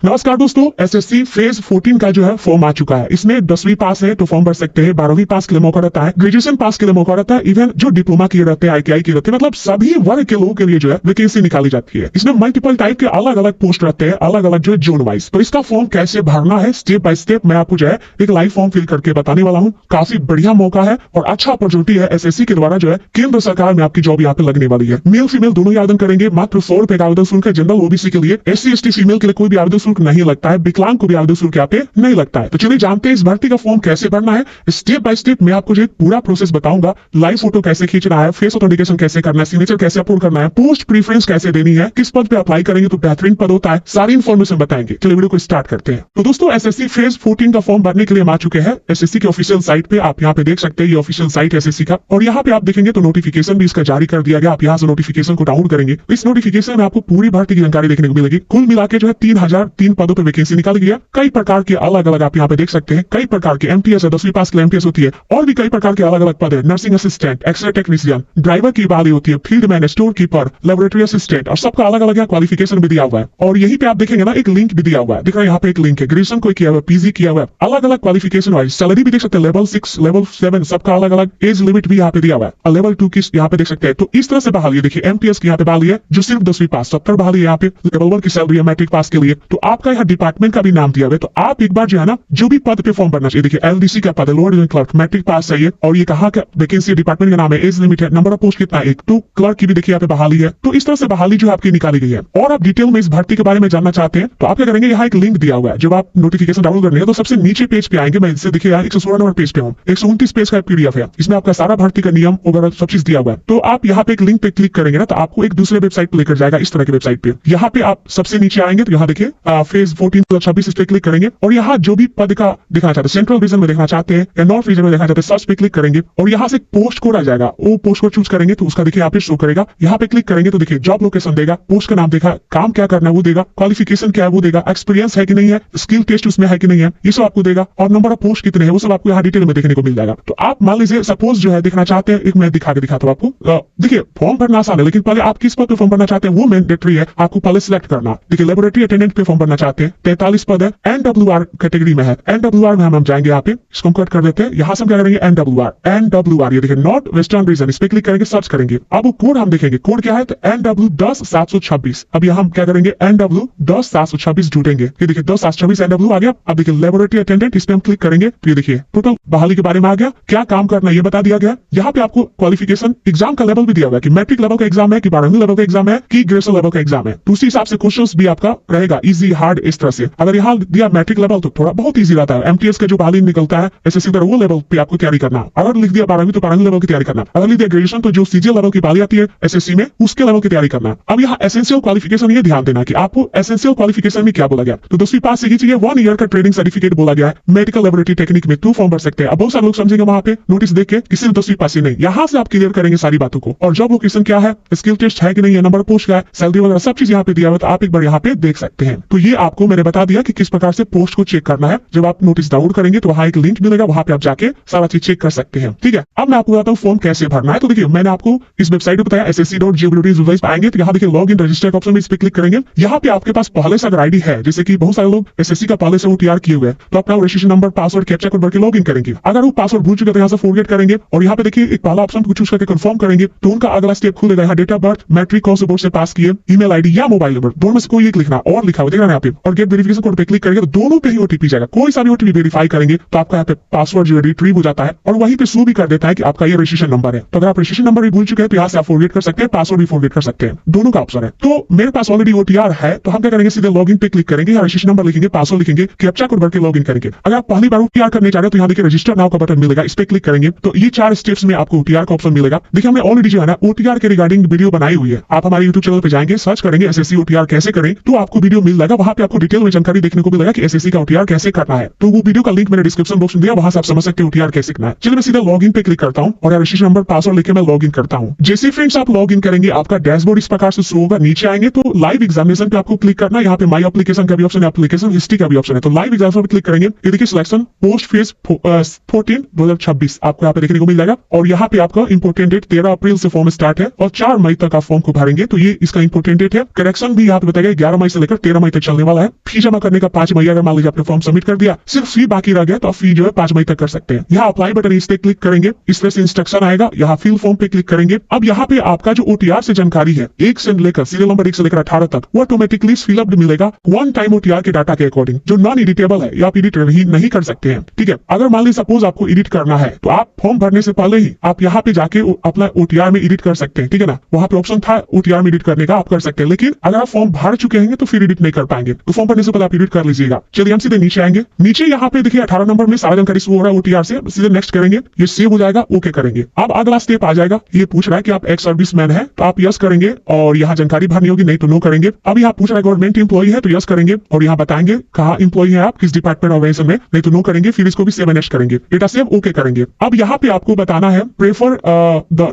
नमस्कार दोस्तों, SSC phase 14 का जो है फॉर्म आ चुका है। इसमें 10वीं पास है तो फॉर्म भर सकते हैं, 12वीं पास के लिए मौका रहता है, ग्रेजुएशन पास के लिए मौका रहता है, इवन जो डिप्लोमा किए रहते हैं, आईटीआई किए रहते हैं, मतलब सभी वर्ग के लोगों के लिए जो है वैकेंसी निकाली जाती है। इसमें मल्टीपल टाइप के अलग अलग पोस्ट रहते हैं, अलग अलग जो है जोन वाइज। तो इसका फॉर्म कैसे भरना है स्टेप बाय स्टेप मैं आपको जो है एक लाइव फॉर्म फिल करके बताने वाला हूँ। काफी बढ़िया मौका है और अच्छा अपॉर्चुनिटी है। एसएससी के द्वारा जो है केंद्र सरकार में आपकी जॉब यहाँ पे लगने वाली है। मेल फीमेल दोनों ही आवेदन करेंगे। मात्र 100 रुपए का आवेदन शुल्क है। जनरल ओबीसी के लिए, एससी एसटी फीमेल के लिए कोई भी आवेदन शुल्क नहीं लगता है, विकलांग को भी आवेदन शुल्क यहाँ पे नहीं लगता है। तो चलिए जानते हैं इस भर्ती का फॉर्म कैसे भरना है। स्टेप बाय स्टेप मैं आपको जो पूरा प्रोसेस बताऊंगा। लाइव फोटो कैसे खींचना है, फेस ऑथेंटिकेशन कैसे करना है, सिग्नेचर कैसे अपलोड करना है, पोस्ट प्रीफरेंस कैसे देनी है, किस पद पे अप्लाई करेंगे तो बेहतरीन पद होता है, सारी इन्फॉर्मेशन बताएंगे। चलिए वीडियो को स्टार्ट करते हैं। तो दोस्तों एसएससी फेज 14 का फॉर्म भरने के लिए हम आ चुके हैं एसएससी के ऑफिशियल साइट पे। आप यहाँ पे देख सकते हैं ये ऑफिशियल साइट एसएससी का, और यहाँ पे आप देखेंगे तो नोटिफिकेशन भी इसका जारी कर दिया गया। आप यहाँ से नोटिफिकेशन को डाउनलोड करेंगे। इस नोटिफिकेशन में आपको पूरी भर्ती की जानकारी देखने को मिलेगी। कुल मिला के जो है 3003 पदों पर वैकेंसी निकाली गई है। कई प्रकार के अलग अलग आप यहाँ पे देख सकते हैं। कई प्रकार के एमटीएस है, 10वीं पास के लिए एमटीएस होती है, और भी कई प्रकार के अलग अलग पद है। Nursing assistant, x ray technician, driver की बहाली होती है, field man, store keeper, laboratory assistant, और सबका अलग अलग क्वालिफिकेशन भी दिया हुआ है। और यहीं पे आप देखेंगे ना एक लिंक भी दिया हुआ है। दिख रहा है यहाँ पे एक लिंक है। ग्रेजुएशन कोई किया हुआ है, पीजी किया हुआ है, अलग अलग क्वालिफिकेशन वाइज सैलरी भी देख सकते हैं। लेवल 6, लेवल 7 सबका अलग अलग एज लिमिट भी यहाँ पे दिया हुआ है। लेवल 2 की यहाँ पे देख सकते हैं। तो इस तरह से बहाली है। देखिए एमटीएस की यहाँ पे बहाली है जो सिर्फ 10वीं पास, 70 बहाली है यहाँ पे। लेवल 1 की सैलरी है मैट्रिक पास के लिए। तो आपका यहाँ डिपार्टमेंट का भी नाम दिया हुआ है। तो आप एक बार जो है ना जो भी पद पे फॉर्म भरना चाहिए। देखिए एलडीसी का पद है, lower division clerk, matric pass चाहिए, और ये कहाँ का वैकेंसी डिपार्टमेंट का नाम है, एज लिमिट है, नंबर ऑफ पोस्ट कितना है, 1। तो क्लर्क की भी देखिए यहाँ पे बहाली है। तो इस तरह से बहाली जो आपकी निकाली गई है। और आप डिटेल में इस भर्ती के बारे में जानना चाहते हैं तो आप क्या करेंगे, यहाँ एक लिंक दिया हुआ है। जब आप नोटिफिकेशन डाउनलोड करेंगे तो सबसे नीचे पेज पे आएंगे। मैं इससे देखिए यहाँ 116 नंबर पेज पे हूँ। 129 पेज का पीडीएफ है। इसमें आपका सारा भर्ती का नियम वगैरह सब चीज दिया हुआ है। तो आप यहाँ पे एक लिंक पे क्लिक करेंगे ना तो आपको एक दूसरे वेबसाइट पे लेकर जाएगा, इस तरह की वेबसाइट पे। यहाँ पे आप सबसे नीचे आएंगे तो यहाँ देखिए फेज 14 2026 इस पे क्लिक करेंगे, और यहाँ जो भी पद का दिखाना चाहते हैं, सेंट्रल रीजन में देखना चाहते हैं या नॉर्थ रीजन में देखना चाहते हैं, सर्च पे क्लिक करेंगे और यहाँ से पोस्ट कोड आ जाएगा। वो पोस्ट कोड चूज करेंगे तो उसका देखिए यहाँ पे शो करेगा। यहाँ पे क्लिक करेंगे तो देखिए जॉब लोकेशन देगा, पोस्ट का नाम देखा, काम क्या करना है वो देगा, क्वालिफिकेशन क्या है वो देगा, एक्सपीरियंस है कि नहीं है, स्किल टेस्ट उसमें है कि नहीं है, ये सब आपको देगा, और नंबर ऑफ पोस्ट कितने हैं वो सब आपको यहाँ डिटेल में देखने को मिल जाएगा। तो आप मान लीजिए सपोज जो है देखना चाहते हैं, एक मैं दिखा के दिखाता हूँ आपको। देखिए फॉर्म भरना आसान है, लेकिन पहले आप किस पद पे फॉर्म भरना चाहते हैं वो मैंडेटरी है, आपको पहले सिलेक्ट करना। देखिए लेबोरेटरी अटेंडेंट पे फॉर्म भरना चाहते हैं, 43 पद है, एनडब्ल्यूआर कैटेगरी में है। एनडब्ल्यूआर में हम जाएंगे, यहाँ पे इसको कट कर देते हैं। यहाँ से हम क्या करेंगे, एनडब्ल्यूआर ये देखिए नॉर्थ वेस्टर्न रीजन, इस पे क्लिक करेंगे, सर्च करेंगे। अब कोड हम देखेंगे, कोड क्या है तो NW 10726। अब यहाँ हम क्या करेंगे, NW 10726 ढूंढेंगे। ये देखिए 10726 NW आ गया। अब देखिए लेबोरेटरी अटेंडेंट, इस पे हम क्लिक करेंगे तो ये देखिए टोटल बहाली के बारे में आ गया, क्या काम करना है ये बता दिया गया। यहाँ पे आपको क्वालिफिकेशन एग्जाम का लेवल भी दिया हुआ है कि मैट्रिक लेवल का एग्जाम है कि 12वीं लेवल का एग्जाम है कि ग्रेजुएशन लेवल का एग्जाम है। तो उसी हिसाब से क्वेश्चंस भी आपका रहेगा, इजी हार्ड इस तरह से। अगर यहाँ दिया मैट्रिक लेवल तो थोड़ा बहुत इजी रहता है। एमटीएस का जो बहाली निकलता है एसएससी का वो लेवल पे आपको तैयारी करना। अगर लिख दिया 12वीं तो 12वीं लेवल की तैयारी करना। अगर लिख दिया ग्रेजुएशन तो जो सीजीएल लेवल की बहाली आती है एसएससी में उसके लेवल की तैयारी करना। अब यहाँ एसेंशियल क्वालिफिकेशन ये ध्यान देना कि आपको एसेंशियल क्वालिफिकेशन में क्या बोला गया। तो 10वीं पास से चाहिए, 1 ईयर का ट्रेनिंग सर्टिफिकेट बोला गया है, मेडिकल लेबोरेटरी टेक्निक में 2 फॉर्म भर सकते हैं। अब बहुत सारे लोग समझेंगे वहां पे नोटिस देख के कि सिर्फ 10वीं पास ही नहीं, यहाँ से आप क्लियर करेंगे सारी बातों को। और जॉब लोकेशन क्या है, स्किल टेस्ट है कि नहीं है, नंबर पोस्ट क्या है, सैलरी वगैरह सब चीज यहाँ पे दिया हुआ है। तो आप एक बार यहाँ पे देख सकते हैं। तो ये आपको मैंने बता दिया कि किस प्रकार से पोस्ट को चेक करना है। जब आप नोटिस डाउनलोड करेंगे तो वहाँ एक लिंक मिलेगा, वहां पे आप जाके सारा चीज चेक कर सकते हैं। ठीक है, अब मैं आपको बताता हूँ फॉर्म कैसे भरना है। तो देखिए मैंने आपको इस वेबसाइट पे बताया ssc.gov.in पे आएंगे तो यहाँ देखिए लॉग इन रजिस्टर का ऑप्शन में इस पे क्लिक करेंगे। यहाँ पे आपके पास पहले से अगर आईडी है, जैसे कि बहुत सारे लोग एसएससी का पहले से ओटीआर किए हुए हैं, तो अपना registration number, password, captcha code भर के लॉग इन करेंगे। अगर वो पासवर्ड भूल चुके तो यहाँ से फॉरगेट करेंगे, और यहाँ पे देखिए एक पहला ऑप्शन को चूज करके कंफर्म करेंगे तो उनका अगला स्टेप खुलेगा। यहाँ डेट ऑफ बर्थ, मैट्रिक कौन से बोर्ड से पास किए, ईमेल आईडी या मोबाइल नंबर, दोनों में से कोई एक लिखना और लिखा हुआ देख रहे हैं यहाँ पे, और गेट वेरिफिकेशन कोड पे क्लिक करेंगे तो दोनों पे ही ओटीपी जाएगा। कोई सा भी ओटीपी वेरीफाई करेंगे तो आपका यहाँ पे पासवर्ड जो रिट्रीव हो जाता है, और वहीं पे शो भी कर देता है कि आपका ये रजिस्ट्रेशन नंबर है। तो अगर आप रजिस्ट्रेशन नंबर भी भूल चुके हैं तो यहाँ से आप फॉरगेट कर सकते हैं, पासवर्ड भी फॉरगेट कर सकते हैं, दोनों का ऑप्शन है। तो मेरे पास ऑलरेडी ओटीआर है तो हम क्या करेंगे, सीधे लॉगिन पे क्लिक करेंगे, रजिस्ट्रेशन नंबर लिखेंगे, पासवर्ड लिखेंगे, कैप्चा कोड भर के लॉगिन करेंगे। अगर आप पहली बार ओटीआर करने जा रहे हो तो यहाँ देखिए रजिस्टर नाउ का बटन मिलेगा, इस पे क्लिक करेंगे तो ये 4 स्टेप्स में आपको ओटीआर का ऑप्शन मिलेगा। देखिए हमने ऑलरेडी जो है ना ओटीआर के रिगार्डिंग वीडियो बनाई हुई है। आप हमारे यूट्यूब चैनल पे जाएंगे, सर्च करेंगे एसएससी ओटीआर कैसे करें तो आपको वीडियो मिल जाएगा। वहां पे आपको डिटेल में जानकारी देखने को मिलेगा कि एसएससी का ओटीआर कैसे करना है। तो वो वीडियो का लिंक मैंने डिस्क्रिप्शन बॉक्स में दिया, वहां से आप समझ सकते हैं ओटीआर कैसे करना है। चलिए मैं सीधा लॉगिन पे क्लिक करता हूँ और रजिस्ट्रेशन नंबर, पासवर्ड लिख के मैं लॉगिन करता हूँ। जैसे फ्रेंड्स आप लॉगिन करेंगे आपका डैशबोर्ड इस प्रकार से शो होगा। नीचे आएंगे तो लाइव एग्जामिनेशन पे आपको क्लिक करना है। यहाँ पे माई एप्लीकेशन का भी ऑप्शन है, एप्लीकेशन हिस्ट्री का भी ऑप्शन है। तो लाइव एग्जामिनेशन पे क्लिक करेंगे, ये देखिए सिलेक्शन पोस्ट फेज 14 2026 आपको यहाँ पे देखने को मिल जाएगा। और यहाँ पे आपका इंपोर्टेंट डेट 13 अप्रैल से फॉर्म स्टार्ट है और 4 मई तक आप फॉर्म को भरेंगे। तो ये इसका इंपोर्टेंट डेट है। करेक्शन भी यहाँ पे बताया 11 मई से लेकर 13 मई तक चलने वाला है। फी जमा करने का 5 मई, अगर मान लीजिए आपने फॉर्म सबमिट कर दिया, सिर्फ फी बाकी रह गया तो आप फी जो है 5 मई तक कर सकते हैं। यहाँ अप्लाई बटन इस पे क्लिक करेंगे, इस तरह से इंस्ट्रक्शन आएगा, यहाँ फिल फॉर्म पे क्लिक करेंगे। अब यहाँ पे आपका जो OTR से जानकारी है 1 से लेकर सीरियल नंबर 1 से लेकर 18 तक वो ऑटोमेटिकली फिलअप मिलेगा वन टाइम OTR के डाटा के अकॉर्डिंग, जो नॉन एडिटेबल है या आप एडिट नहीं कर सकते हैं। ठीक है, अगर मान लीजिए सपोज आपको एडिट करना है तो आप फॉर्म भरने से पहले ही आप यहाँ पे जाके अपना OTR में एडिट कर सकते हैं। ठीक है ना, वहाँ पे ऑप्शन था OTR में एडिट करने का, आप कर सकते हैं। लेकिन अगर आप फॉर्म भर चुके हैं तो फिर एडिट नहीं कर पाएंगे, तो फॉर्म भरने से पहले आप एडिट कर लीजिएगा। चलिए हम सीधे नीचे आएंगे। नीचे यहाँ पे देखिए 18 नंबर में सारा जानकारी शो हो रहा है OTR से, सीधे नेक्स्ट करेंगे, ये सेव हो जाएगा, ओके करेंगे। अब अगला स्टेप आ जाएगा, ये पूछ रहा है कि आप एक्स सर्विसमैन है तो आप यस करेंगे और यहाँ जानकारी भरनी होगी, नहीं तो नो करेंगे। अब यहाँ पूछ रहा है गवर्नमेंट एम्प्लॉई है तो यस करेंगे और यहाँ बताएंगे कहाँ एम्प्लॉई है आप, किस डिपार्टमेंट ऑर्गेनाइजेशन में, नहीं तो नो करेंगे। फिर इसको भी सेव एंड नेक्स्ट करेंगे, डेटा सेव ओके करेंगे। अब यहाँ पे आपको बताना है prefer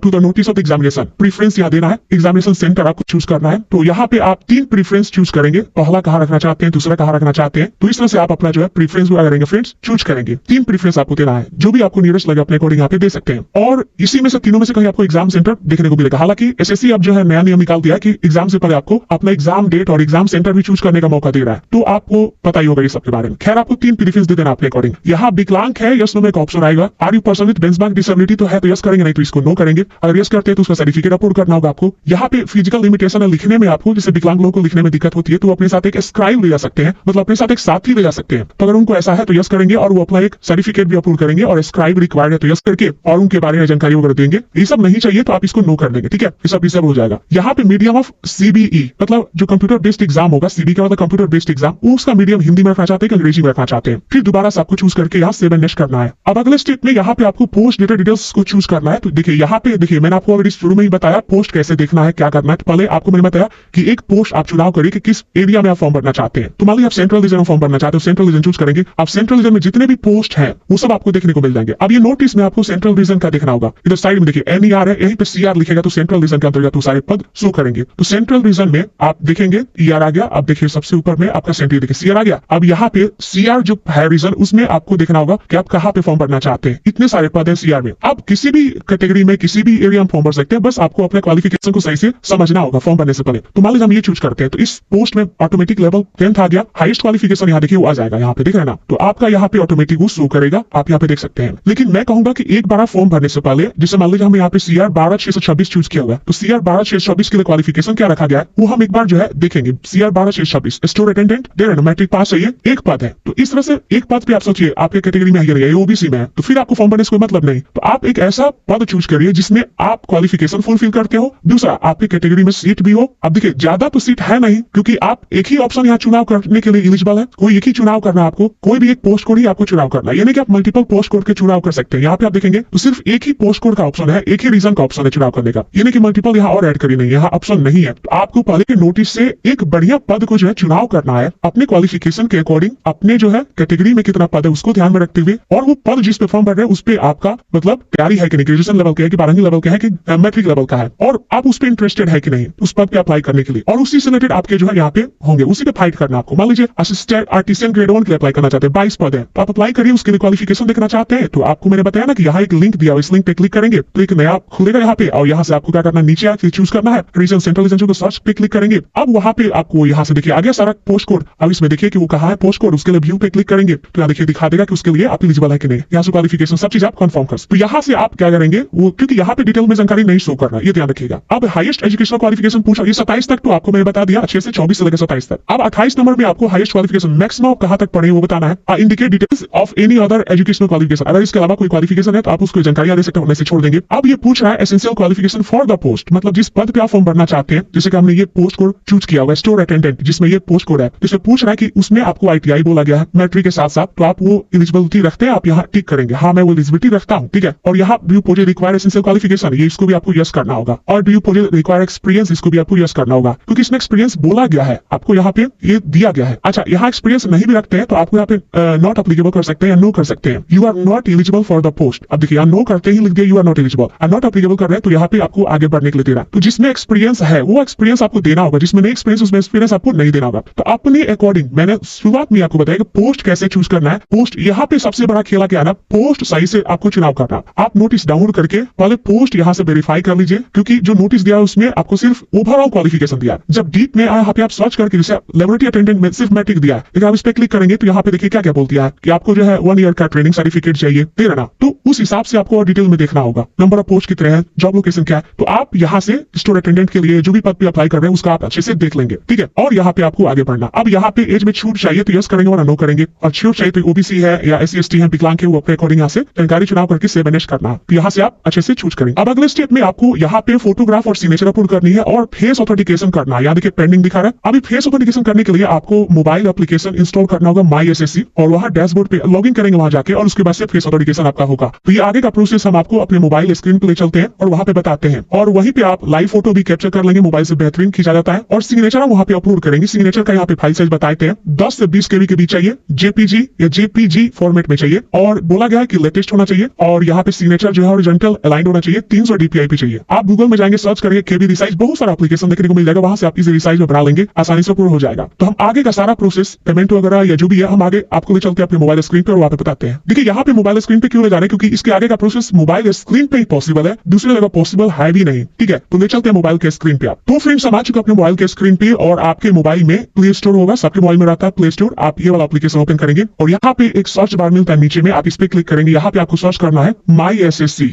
to the notice of examination, preference यहाँ देना है, एग्जामिनेशन सेंटर आपको चूज करना है। तो यहाँ पे आप 3 प्रीफरेंस चूज करेंगे, पहला कहाँ रखना चाहते हैं, दूसरा कहाँ रखना चाहते हैं। तो इस तरह से आप अपना जो है प्रीफरेंस करेंगे फ्रेंड्स, चूज करेंगे। 3 प्रीफरेंस आपको देना है, जो भी आपको नियरेस्ट लगे अपने अकॉर्डिंग यहाँ पे दे सकते हैं। और इसी में से तीनों में से कहीं आपको एग्जाम सेंटर देखने को मिलेगा। हालांकि SSC अब जो है नया नियम निकाल दिया है कि एग्जाम से पहले आपको अपना एग्जाम डेट और एग्जाम सेंटर भी चूज करने का मौका दे रहा है, तो आपको पता ही होगा ये सब के बारे में। खैर आपको 3 प्रीफरेंस दे देना अपने अकॉर्डिंग। यहाँ विकलांग है यस नो में एक ऑप्शन आएगा, are you person with benchmark disability तो है तो यस करेंगे, नहीं तो इसको नो करेंगे। अगर यस करते हैं तो उसका सर्टिफिकेट अपलोड करना होगा आपको। यहाँ पे फिजिकल लिमिटेशन है लिखने में, आपको जैसे विकलांग लोगों को लिखने में दिक्कत होती है तो अपने साथ एक स्क्राइब ले जा सकते हैं, मतलब अपने साथ एक साथी ले जा सकते हैं। तो अगर उनको ऐसा है तो यस करेंगे और वो अपना एक सर्टिफिकेट भी अपलोड करेंगे, और स्क्राइब रिक्वायर्ड है तो यस करके और उनके बारे में जानकारी वगैरह देंगे। ये सब नहीं चाहिए तो आप इसको नो कर देंगे। ठीक है, ये सब डिसेबल हो जाएगा। यहाँ पे मीडियम ऑफ CBE मतलब जो कंप्यूटर बेस्ड एग्जाम होगा, CBE का मतलब कंप्यूटर बेस्ड एग्जाम, उसका मीडियम हिंदी में रखना चाहते हैं कि अंग्रेजी में रखना चाहते हैं। फिर दोबारा से आपको चूज करके यहाँ सेव एंड नेक्स्ट करना है। अब अगले स्टेप में यहाँ पे आपको पोस्ट डेटा डिटेल्स को चूज करना है। तो देखिए यहाँ पे देखिए मैंने आपको ऑलरेडी शुरू में ही बताया पोस्ट कैसे देखना है, क्या करना है। तो पहले आपको मैंने बताया कि एक पोस्ट आप चुनाव करिए कि किस एरिया में आप फॉर्म भरना चाहते हैं। तो मान लीजिए आप सेंट्रल रीजन में फॉर्म भरना चाहते हो, सेंट्रल रीजन चूज करेंगे। आप सेंट्रल रीजन में जितने भी पोस्ट है वो सब आपको देखने को मिल जाएंगे। अब ये नोटिस में आपको सेंट्रल रीजन का देखना होगा। इधर साइड में देखिए NER है, यहीं पे CR लिखेगा तो सेंट्रल रीजन के अंतर्गत वो सारे पद शो करेंगे। तो सेंट्रल रीजन में आप देखेंगे ER आ गया। अब देखिए सबसे ऊपर में आपका सेंट्रल देखिए CR आ गया। अब यहाँ पे CR जो है रीजन, उसमें आपको देखना होगा कि आप कहाँ पे फॉर्म भरना चाहते हैं। इतने सारे पद है CR में, आप किसी भी कैटेगरी में किसी भी एरिया में फॉर्म भर सकते हैं। बस आपको अपने क्वालिफिकेशन को सही से समझना होगा फॉर्म भरने से पहले। तो मान लीजिए हम ये चूज करते हैं तो इस पोस्ट में ऑटोमेटिक लेवल 10th आ गया, हाईएस्ट क्वालिफिकेशन यहाँ देखिए वो आ जाएगा, यहाँ पे देख रहे हैं ना। तो आपका यहाँ पे ऑटोमेटिक वो शो करेगा, आप यहाँ पे देख सकते हैं। लेकिन मैं कहूंगा कि एक बार फॉर्म भरने से पहले, जैसे मान लीजिए हम यहाँ पे CR 12,626 चूज किया हुआ है, तो CR 12,626 के लिए क्वालिफिकेशन क्या रखा गया है वो हम एक बार जो है देखेंगे। CR 12,626 स्टोर अटेंडेंट दे रहे हैं, मैट्रिक पास चाहिए, एक पद है। तो इस तरह से एक पद पे आप सोचिए आपके कैटेगरी में है OBC में है, तो फिर आपको फॉर्म भरने से कोई मतलब नहीं। तो आप एक ऐसा पद चूज करिए जिसमें आप क्वालिफिकेशन फुलफिल करते हो, दूसरा आपकी कैटेगरी में सीट भी हो। अब देखिए ज्यादा तो सीट है नहीं, क्योंकि आप एक ही ऑप्शन यहाँ चुनाव करने के लिए एलिजिबल है, कोई एक ही चुनाव करना है आपको, कोई भी एक पोस्ट कोड ही आपको चुनाव करना है, यानी कि आप मल्टीपल पोस्ट कोड के चुनाव कर सकते हैं। यहाँ पे आप देखेंगे तो सिर्फ एक ही पोस्ट कोड का ऑप्शन है, एक ही रीजन का ऑप्शन है चुनाव करने का, यानी कि मल्टीपल यहाँ और ऐड करी नहीं, यहाँ ऑप्शन नहीं है। तो आपको पहले के नोटिस से एक बढ़िया पद को जो है चुनाव करना है अपने क्वालिफिकेशन के अकॉर्डिंग, अपने जो है कैटेगरी में कितना पद है उसको ध्यान में रखते हुए, और वो पद जिस पे फॉर्म भर रहे हैं उस पे आपका मतलब तैयारी है कि नहीं, ग्रेजुएशन लेवल का है कि 12वीं लेवल का है कि मैट्रिक लेवल का है, और आप उस पे इंटरेस्टेड है कि नहीं उस पद पे अप्लाई करने के लिए, और उसी से रिलेटेड आपके जो है यहाँ पे होंगे, उसी पे फाइट करना आपको। मान लीजिए असिस्टेंट आर्टिसियन ग्रेड 1 के लिए अप्लाई करना चाहते हैं, 22 पद है, तो आप अप्लाई करिए, उसके लिए क्वालिफिकेशन देखना चाहते हैं। तो आपको मैंने बताया ना कि यहाँ एक लिंक दिया, इस लिंक पे क्लिक करेंगे तो एक नया खुलेगा यहाँ पे, और यहाँ से आपको क्या करना है, नीचे आके चूज करना है रीजन, सेंट्रल रीजन को सर्च पे क्लिक करेंगे। अब वहाँ पे आपको यहाँ से देखिए आगे सारा पोस्ट कोड, अब इसमें देखिए कि वो कहाँ है पोस्ट कोड, उसके लिए व्यू पे क्लिक करेंगे तो यहाँ देखिए दिखा देगा कि उसके लिए आप एलिजिबल है कि नहीं, यहाँ से क्वालिफिकेशन सब चीज आप कंफर्म कर। तो यहाँ से आप क्या करेंगे वो, क्योंकि यहाँ पे डिटेल में जानकारी नहीं शो करना, ये ध्यान रखिएगा। अब हाईएस्ट एजुकेशनल क्वालिफिकेशन पूछा, ये 27 तक तो आपको मैंने बता दिया, 6 से 24 से लेकर 27 तक। अब 28 नंबर में आपको हाईएस्ट क्वालिफिकेशन मैक्सिमम कहाँ तक पढ़े वो बताना है। Indicate details of any other educational qualification, अगर इसके अलावा कोई क्वालिफिकेशन है तो आप उसको जानकारी दे सकते हैं, से छोड़ देंगे। अब ये पूछ रहा है essential qualification for the post, मतलब जिस पद पे आप फॉर्म भरना चाहते हैं, जैसे कि हमने ये पोस्ट कोड चूज किया हुआ है स्टोर अटेंडेंट, जिसमें ये पोस्ट कोड है, जिसमें पूछ रहा है कि उसमें आपको ITI बोला गया है मैट्रिक के साथ साथ, तो आप वो एलिजिबिलिटी रखते हैं, आप यहाँ टिक करेंगे हाँ मैं वो एलिजिबिलिटी रखता हूँ, ठीक है। और यहाँ do you require essential qualification, ये इसको भी आपको यस करना होगा, और डू यू रिक्वायर एक्सपीरियंस, इसको भी आपको यस करना होगा, क्योंकि इसमें एक्सपीरियंस बोला गया है, आपको यहाँ पे ये दिया गया है। अच्छा, यहाँ एक्सपीरियंस नहीं भी रखते हैं तो आपको यहाँ पे नॉट अप्लीकेबल कर सकते हैं या नो कर सकते हैं, you are not eligible for the post. अब देखिए यहाँ नो करते ही लिख दिया you are not eligible, not applicable कर रहे हैं तो यहाँ पे आपको आगे बढ़ने के लिए दे रहा है। तो जिसमें एक्सपीरियंस है वो एक्सपीरियंस आपको देना होगा, जिसमें नहीं एक्सपीरियंस उसमें एक्सपीरियंस आपको नहीं देना होगा। तो अपने अकॉर्डिंग मैंने शुरुआत में आपको बताया कि पोस्ट कैसे चूज करना है। पोस्ट यहाँ पे सबसे बड़ा खेला क्या है ना, पोस्ट सही से आपको चुनाव करना। आप नोटिस डाउनलोड करके पहले पोस्ट यहाँ से वेरीफाई कर लीजिए, क्योंकि जो नोटिस दिया है उसमें आपको सिर्फ ओवरऑल क्वालिफिकेशन दिया है। जब डीप में यहाँ पे आप सर्च करके जैसे लेबोरेटरी अटेंडेंट में सिर्फ मैट्रिक दिया है, लेकिन आप इस पे क्लिक करेंगे तो यहाँ पे देखिए क्या क्या बोलती है कि आपको जो है 1 ईयर का ट्रेनिंग सर्टिफिकेट चाहिए, दे रहा ना, तो उस हिसाब से आपको डिटेल में देखना होगा। नंबर ऑफ पोस्ट कितने हैं, जॉब लोकेशन क्या है, तो आप यहाँ से स्टोर अटेंडेंट के लिए जो भी पद पे अप्लाई कर रहे हैं उसका आप अच्छे से देख लेंगे, ठीक है। और यहाँ पे आपको आगे बढ़ना, अब यहाँ पे एज में छूट चाहिए तो यस करेंगे और नो करेंगे, और छूट चाहिए तो ओबीसी है या SC/ST है, विकलांग है, वो अपने अकॉर्डिंग यहाँ से जानकारी चुनाव करके सेव एंड करना, तो यहाँ से आप अच्छे से चूज करेंगे। अब अगले स्टेप में आपको यहाँ पे फोटोग्राफ और सिग्नेचर अपलोड करनी है और फेस ऑथेंटिकेशन करना है। यहाँ देखिए पेंडिंग दिखा रहा है। अभी फेस ऑथेंटिकेशन करने के लिए आपको मोबाइल एप्लीकेशन इंस्टॉल करना होगा माई SSC, और वहाँ डैशबोर्ड पे लॉगिन करेंगे वहां जाके, और उसके बाद से फेस ऑथेंटिकेशन आपका होगा। तो ये आगे का प्रोसेस हम आपको अपने मोबाइल स्क्रीन पे ले चलते हैं और वहां पे बताते हैं, और वहीं पे आप लाइव फोटो भी कैप्चर कर लेंगे, मोबाइल से बेहतरीन खींचा जाता है, और सिग्नेचर हम वहां पे अपलोड करेंगे। सिग्नेचर का यहाँ पे फाइल साइज बताते हैं 10 से 20 KB के बीच चाहिए, JPG या JPG फॉर्मेट में चाहिए, और बोला गया है कि लेटेस्ट होना चाहिए, और यहाँ पे सिग्नेचर जो है हॉरिजॉन्टल अलाइंड होना चाहिए, 300 DPI पे चाहिए। आप गूगल में जाएंगे, सर्च करेंगे KB रिसाइज, बहुत सारा एप्लीकेशन देखने को मिल जाएगा, वहां से आप इसे रिसाइज में बना लेंगे, आसानी से पूरा हो जाएगा। तो हम आगे का सारा प्रोसेस पेमेंट वगैरह या जो भी है हम आगे आपको ले चलते हैं अपने मोबाइल स्क्रीन पे और वहां पे बताते हैं। देखिए यहाँ पे मोबाइल स्क्रीन पे क्यों ले जा रहे हैं, क्योंकि इसके आगे का प्रोसेस मोबाइल स्क्रीन पे ही पॉसिबल है, दूसरी जगह पॉसिबल है भी नहीं, ठीक है। तो ले चलते हैं मोबाइल के स्क्रीन पे। आप तो फ्रेंड्स हम आ चुके अपने मोबाइल के स्क्रीन पे, और आपके मोबाइल में प्ले स्टोर होगा, सबके मोबाइल में रहता है प्ले स्टोर। आप ये वाला एप्लीकेशन ओपन करेंगे और यहाँ पे एक सर्च बार मिलता है नीचे में, आप इस पे क्लिक करेंगे। यहाँ पे आपको सर्च करना है माई SSC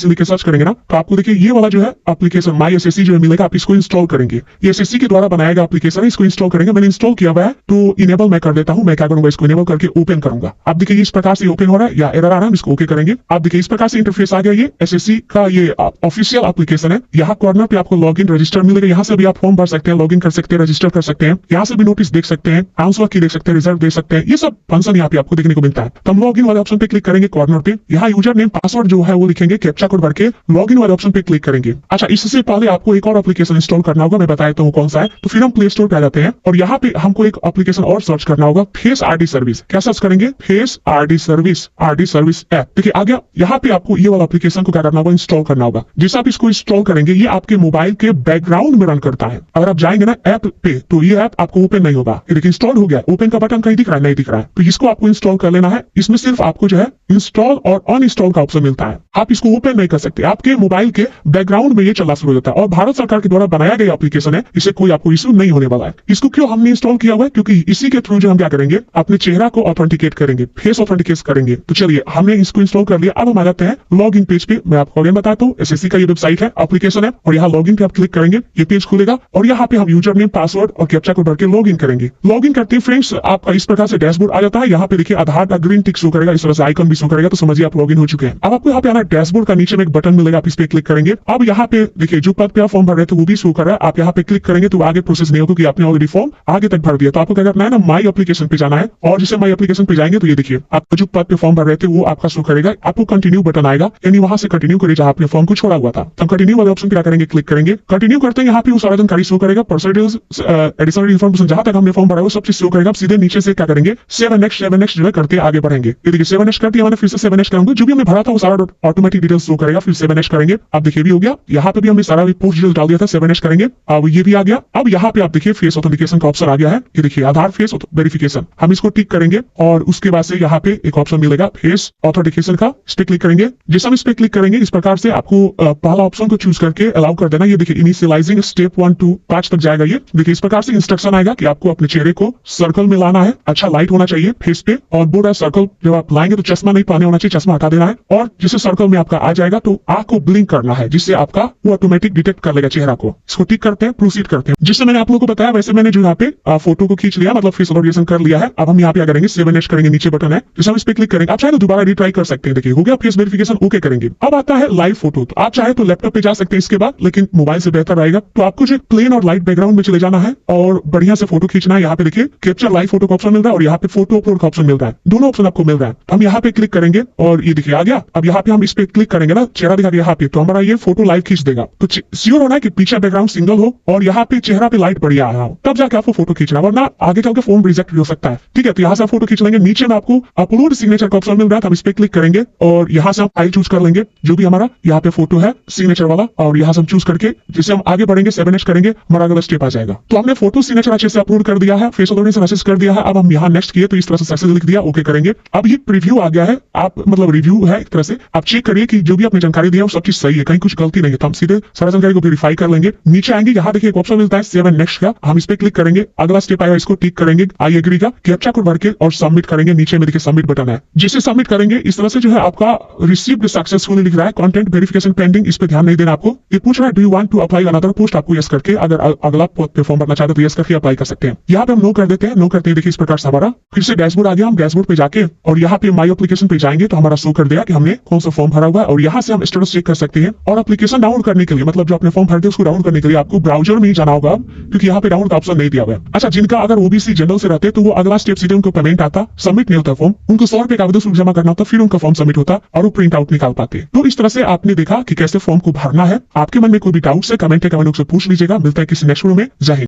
लिख के सर्च करेंगे ना, तो आपको देखिए ये वाला जो है एप्लीकेशन माई SSC जो है मिलेगा, आप इसको इंस्टॉल करेंगे। ये SSC के द्वारा बनाया गया एप्लीकेशन है, इसको इंस्टॉल करेंगे। मैंने इंस्टॉल किया हुआ है तो इनेबल मैं कर देता हूँ। मैं क्या करूंगा, इसको इनेबल करके ओपन करूंगा। आप देखिए इस प्रकार से ओपन हो रहा है या एरर आ रहा है, हम इसको ओके करेंगे। आप देखिए इस प्रकार से इंटरफेस आ गया। ये SSC का ये ऑफिशियल एप्लीकेशन है। यहाँ कॉर्नर पे आपको लॉगिन रजिस्टर मिलेगा, यहाँ से भी आप फॉर्म भर सकते हैं, लॉगिन कर सकते हैं, रजिस्टर कर सकते हैं, यहाँ से भी नोटिस देख सकते हैं, आंसर की देख सकते हैं, रिजल्ट देख सकते हैं, ये सब फंक्शन यहाँ पे आपको देखने को मिलता है। तो हम लॉगिन वाले ऑप्शन पे क्लिक करेंगे कॉर्नर पे, यहाँ यूजर नेम पासवर्ड जो है वो लिखेंगे, कैप्चा कोड भर के लॉगिन वाले ऑप्शन पे क्लिक करेंगे। अच्छा, इससे पहले आपको एक और एप्लीकेशन इंस्टॉल करना होगा, मैं बताता हूँ कौन सा है। तो फिर हम प्ले स्टोर पे आ जाते हैं और यहाँ पे हमको एक एप्लीकेशन और सर्च करना होगा, फेस RD सर्विस। क्या सर्च करेंगे, फेस RD सर्विस ऐप। देखिए आ गया। यहाँ पे आपको ये वाला एप्लीकेशन को क्या करना होगा, इंस्टॉल करना होगा। जैसे आप इसको इंस्टॉल करेंगे ये आपके मोबाइल के बैकग्राउंड में रन करता है। अगर आप जाएंगे ना ऐप पे तो ये ऐप आपको ओपन नहीं होगा। ये देखिए इंस्टॉल हो गया, ओपन का बटन कहीं दिख रहा है, नहीं दिख रहा है, तो इसको आपको इंस्टॉल कर लेना है। इसमें सिर्फ आपको जो है इंस्टॉल और अनइंस्टॉल का ऑप्शन मिलता है, आप इसको ओपन नहीं कर सकते। आपके मोबाइल के बैकग्राउंड में ये चलना शुरू हो जाता है, और भारत सरकार के द्वारा बनाया गया एप्लीकेशन है, इससे कोई आपको इशू नहीं होने वाला है। इसको क्यों हमने इंस्टॉल किया हुआ है, क्योंकि इसी के थ्रू जो हम क्या करेंगे, अपने चेहरा को ऑथेंटिकेट करेंगे, फेस ऑथेंटिकेट करेंगे। तो चलिए हमने इसको इंस्टॉल कर लिया। अब हम आ जाते हैं लॉगिन पेज पे। मैं आपको अगेन बताता हूँ, SSC का ये वेबसाइट है, एप्लीकेशन है, और यहाँ लॉगिन पे आप क्लिक करेंगे, ये पेज खुलेगा, और यहाँ पे हम यूजर नेम, पासवर्ड और कैप्चा कोड भर के लॉगिन करेंगे। लॉगिन करते ही फ्रेंड्स आपका इस प्रकार से डैशबोर्ड आ जाता है। यहाँ पे देखिए आधार का ग्रीन टिक शो करेगा, इस तरह से आइकन भी शो करेगा, तो समझिए आप लॉगिन हो चुके हैं। अब आपको यहाँ पे आना, डैशबोर्ड का नीचे में एक बटन मिलेगा, आप इस पे क्लिक करेंगे। अब यहाँ पे देखिए जो पद पे आप फॉर्म भर रहे थे वो भी शो कर रहा है, आप यहाँ पे क्लिक करेंगे तो आगे प्रोसेस नहीं होगा, क्योंकि आपने ऑलरेडी फॉर्म आगे तक भर दिया। तो आपको क्या करना है ना, माई एप्लीकेशन पे जाना है, और जैसे माई एप्लीकेशन पे जाएंगे तो ये देखिए आप जो पद पे फॉर्म भर रहे थे वो आपका शो करेगा। आपको कंटिन्यू बटन आएगा, यानी वहां से कंटिन्यू करिए जहां आपने फॉर्म को छोड़ा हुआ था। तो हम कंटिन्यू वाले ऑप्शन पे क्या करेंगे, क्लिक करेंगे। कंटिन्यू करते हैं, यहाँ पे वो सारा जानकारी शो करेगा, परसेंटेज, एडिशनल इन्फॉर्मेशन, जहां तक हमने फॉर्म भरा वो सब चीज शो करेगा। सीधे नीचे से क्या करेंगे, 7 next जो है करते आगे बढ़ेंगे। ये देखिए 7 next कर दिया मैंने, फिर से 7 next करूंगा, जो भी हमने भरा था वो सारा ऑटोमेटिक डिटेल्स शो करेगा। फिर 7 next करेंगे, अब देखिए भी हो गया। यहाँ पे भी हमने सारा पोस्ट डिटेल्स डाल दिया था, 7 next करेंगे, अब ये भी आ गया। अब यहाँ पे आप देखिए फेस ऑथेंटिकेशन का ऑप्शन आ गया है, ये देखिए आधार फेस वेरिफिकेशन, हम इसको टिक करेंगे, और उसके बाद से यहाँ पे एक ऑप्शन मिलेगा फेस ऑथेंटिकेशन का, इस पे क्लिक करेंगे। जैसे हम इस पे क्लिक करेंगे इस प्रकार से आपको पहला ऑप्शन को चूज करके अलाउ कर देना। ये देखिए इनिशियलाइजिंग स्टेप 1 to 5 तक जाएगा। ये देखिए इस प्रकार से इंस्ट्रक्शन आएगा कि आपको अपने चेहरे को सर्कल में लाना है, अच्छा लाइट होना चाहिए फेस पे, और बोर्ड सर्कल जब आप लाएंगे तो चश्मा नहीं पाने होना चाहिए, चश्मा हटा देना है, और जिसे सर्कल में आपका आ जाएगा तो आंख को ब्लिंक करना है, जिससे आपका वो ऑटोमेटिक डिटेक्ट कर लेगा चेहरा को। इसको टिक करते हैं, प्रोसीड करते हैं। जिससे मैंने आप लोगों को बताया वैसे मैंने जो यहाँ पे फोटो को खींच लिया, मतलब फेस ऑथेंटिकेशन कर लिया है। अब हम यहाँ पे करेंगे 7 next करेंगे, नीचे बटन है, जैसे हम इस पे क्लिक करेंगे, आप चाहे तो दोबारा रिट्राई कर सकते हैं। देखिए हो गया फेस वेरिफिकेशन, ओके करेंगे। अब आता है लाइव फोटो, तो आप चाहे तो लैपटॉप पे जा सकते हैं इसके बाद, लेकिन मोबाइल से बेहतर रहेगा। तो आपको जो प्लेन और लाइट बैकग्राउंड में चले जाना है और बढ़िया से फोटो खींचना है। यहाँ पे देखिए कैप्चर लाइव फोटो का ऑप्शन मिल रहा है, और यहाँ पे फोटो अपलोड का ऑप्शन मिल रहा है, दोनों ऑप्शन आपको मिल रहा है। हम यहाँ पे क्लिक करेंगे और ये देखिए आ गया। अब यहाँ पे हम इस पे क्लिक करेंगे ना, चेहरा दिखा यहाँ पे, तो हमारा ये फोटो लाइव खींच देगा। तो श्योर होना है कि पीछे बैकग्राउंड सिंगल हो और यहाँ पे चेहरा पे लाइट बढ़िया आ रहा हो, तब जाके आपको फोटो खींचना, वरना आगे चल के फोन रिजेक्ट भी हो सकता है। ठीक है, तो यहाँ से फोटो खींच लेंगे। नीचे में आपको अपलोड सिग्नेचर का ऑप्शन मिल रहा है, हम इस पे क्लिक करेंगे और यहाँ से हम फाइल चूज कर लेंगे, जो भी हमारा यहाँ पे फोटो है सिग्नेचर वाला, और यहाँ से हम चूज करके जैसे हम आगे बढ़ेंगे 7 next करेंगे, हमारा अगला स्टेप आ जाएगा। तो हमने फोटो सिग्नेचर अच्छे से अपलोड कर दिया है, फेस ऑथेंटिकेशन मैसेज कर दिया है। अब हम यहाँ नेक्स्ट किए तो इस तरह से सक्सेस लिख दिया, ओके करेंगे। अब ये प्रीव्यू आ गया है, आप मतलब रिव्यू है एक तरह से, आप चेक करिए कि जो भी आपने जानकारी दी है वो सब चीज सही है, कहीं कुछ गलती नहीं है। तो हम सीधे सारा जानकारी को वेरीफाई कर लेंगे। नीचे आएंगे, यहाँ देखिए एक ऑप्शन मिलता है 7 next का, हम इस पे क्लिक करेंगे, अगला स्टेप आएगा इसको टिक करेंगे आई एग्री का कैप्चा कोड भर के और सबमिट करेंगे। नीचे में देखिए सबमिट बटन है, जिसे सबमिट करेंगे इस तरह से जो है आपका रिसीव्ड सक्सेसफुली लिख रहा है, कंटेंट वेरिफिकेशन पेंडिंग, इस पे ध्यान नहीं देना आपको। ये पूछ रहा है do you want to apply another post, आपको यस करके अगर अगला फॉर्म भरना चाहते तो यस करके अप्लाई कर सकते हैं। यहाँ पे हम नो कर देते हैं, नो करते हैं देखिए इस प्रकार से हमारा फिर से डैशबोर्ड आ गया। हम डैशबोर्ड पे जाके और यहाँ पे माई एप्लीकेशन पे जाएंगे तो हमारा शो कर दिया कि हमने कौन सा फॉर्म भरा हुआ है और यहाँ से हम स्टेटस चेक कर सकते हैं। और एप्लीकेशन डाउनलोड करने के लिए मतलब जो अपने फॉर्म भरते हैं उसको डाउनलोड करने के लिए आपको ब्राउजर में ही जाना होगा, क्योंकि यहाँ पे डाउनलोड का ऑप्शन नहीं दिया हुआ है। अच्छा, जिनका अगर ओबीसी जनरल से रहते तो वो अगला स्टेप सीधे उनको पेमेंट आता, सबमिट नहीं होता फॉर्म, उनको 100 रुपए का आवेदन शुल्क जमा करना होता, फिर उनका फॉर्म सबमिट होता और वो प्रिंट आउट निकाल पाते। तो इस तरह से आपने देखा कि कैसे फॉर्म को भरना है। आपके मन में कोई भी डाउट है कमेंट बॉक्स से पूछ लीजिएगा। मिलता है किसी नेक्स्ट वीडियो में। जय हिंद।